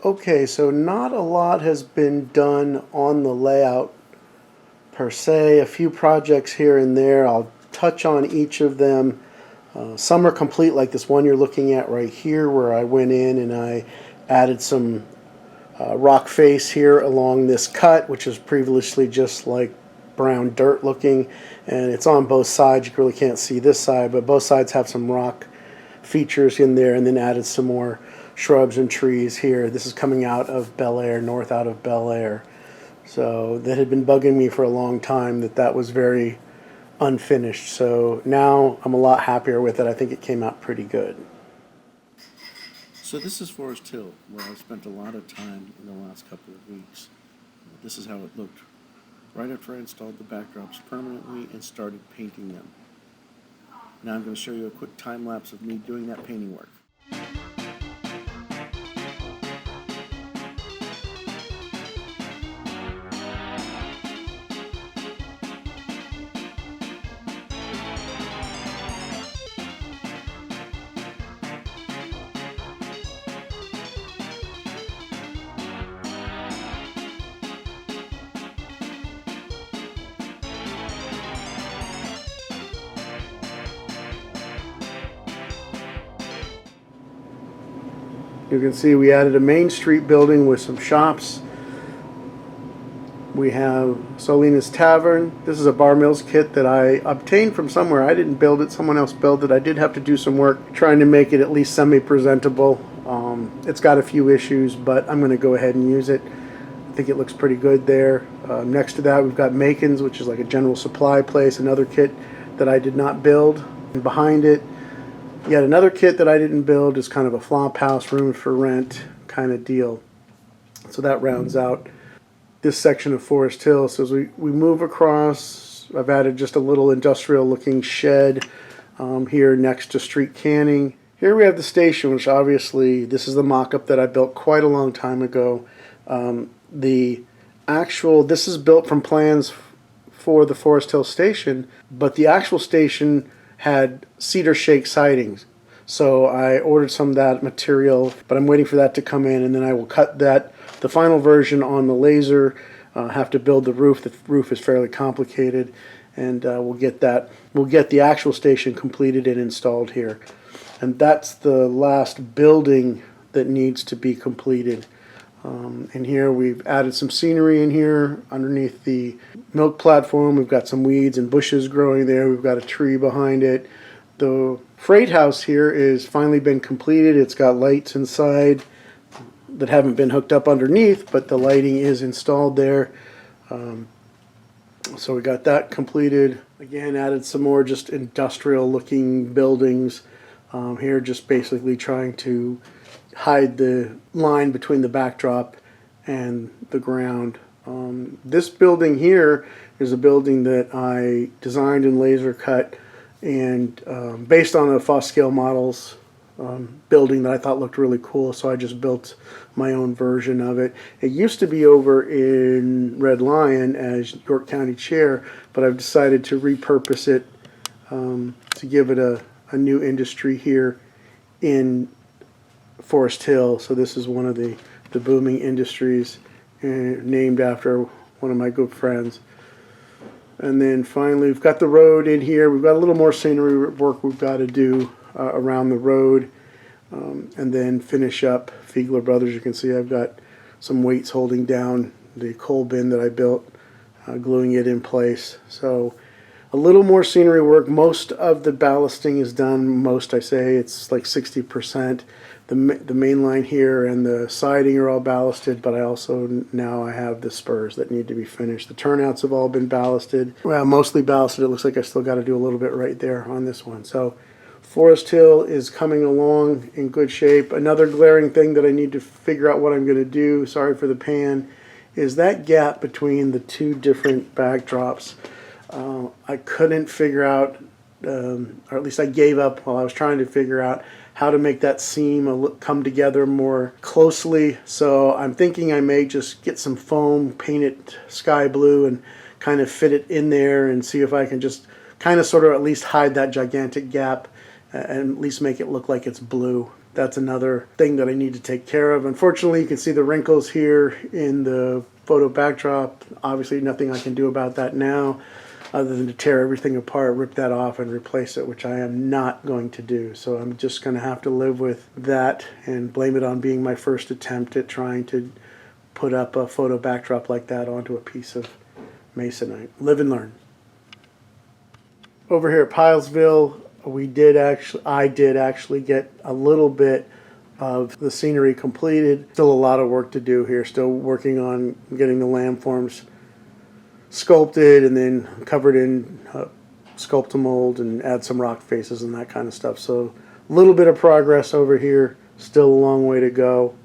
Okay, so not a lot has been done on the layout per se. A few projects here and there. I'll touch on each of them. Some are complete, like this one you're looking at right here, where I went in and I added some rock face here along this cut, which was previously just like brown dirt looking, and it's on both sides. You really can't see this side, but both sides have some rock features in there, and then added some more shrubs and trees here. This is coming out of Bel Air, north out of Bel Air. So that had been bugging me for a long time, that was very unfinished. So now I'm a lot happier with it. I think it came out pretty good. So this is Forest Hill, where I've spent a lot of time in the last couple of weeks. This is how it looked right after I installed the backdrops permanently and started painting them. Now I'm going to show you a quick time lapse of me doing that painting work. You can see we added a Main Street building with some shops. We have Solina's Tavern. This is a Bar Mills kit that I obtained from somewhere. I didn't build it, someone else built it. I did have to do some work trying to make it at least semi-presentable. It's got a few issues, but I'm going to go ahead and use it. I think it looks pretty good there. Next to that, we've got Macon's, which is like a general supply place, another kit that I did not build. And behind it, yet another kit that I didn't build, is kind of a flop house, room for rent kind of deal. So that rounds out this section of Forest Hill. So as we move across, I've added just a little industrial looking shed here next to street canning. Here we have the station, which obviously this is the mock-up that I built quite a long time ago. This is built from plans for the Forest Hill station, but the actual station had cedar shake sidings. So I ordered some of that material, but I'm waiting for that to come in, and then I will cut that, the final version on the laser. Have to build the roof. The roof is fairly complicated, and we'll get the actual station completed and installed here. And that's the last building that needs to be completed. And here we've added some scenery in here underneath the milk platform. We've got some weeds and bushes growing there. We've got a tree behind it. The freight house here is finally been completed. It's got lights inside that haven't been hooked up underneath, but the lighting is installed there. So we got that completed. Again, added some more just industrial looking buildings here, just basically trying to hide the line between the backdrop and the ground. This building here is a building that I designed and laser cut, and based on a Foscale Models building that I thought looked really cool, so I just built my own version of it. It used to be over in Red Lion as York County Chair, but I've decided to repurpose it to give it a new industry here in Forest Hill. So this is one of the booming industries, named after one of my good friends. And then finally, we've got the road in here. We've got a little more scenery work we've got to do around the road, and then finish up Fiegler Brothers. You can see I've got some weights holding down the coal bin that I built, gluing it in place. So a little more scenery work. Most of the ballasting is done. Most, I say, it's like 60%. The main line here and the siding are all ballasted, but I also now I have the spurs that need to be finished. The turnouts have all been ballasted. Well, mostly ballasted. It looks like I still got to do a little bit right there on this one. So Forest Hill is coming along in good shape. Another glaring thing that I need to figure out what I'm going to do, sorry for the pan, is that gap between the two different backdrops. I couldn't figure out, or at least I gave up while I was trying to figure out how to make that seam come together more closely. So I'm thinking I may just get some foam, paint it sky blue, and kind of fit it in there and see if I can just kind of sort of at least hide that gigantic gap and at least make it look like it's blue. that's another thing that I need to take care of. Unfortunately, you can see the wrinkles here in the photo backdrop. Obviously, nothing I can do about that now other than to tear everything apart, rip that off, and replace it, which I am not going to do. So I'm just going to have to live with that and blame it on being my first attempt at trying to put up a photo backdrop like that onto a piece of masonite. Live and learn. Over here at Pilesville, I did actually get a little bit of the scenery completed. Still a lot of work to do here. Still working on getting the landforms sculpted and then covered in sculptamold and add some rock faces and that kind of stuff. So a little bit of progress over here. Still a long way to go.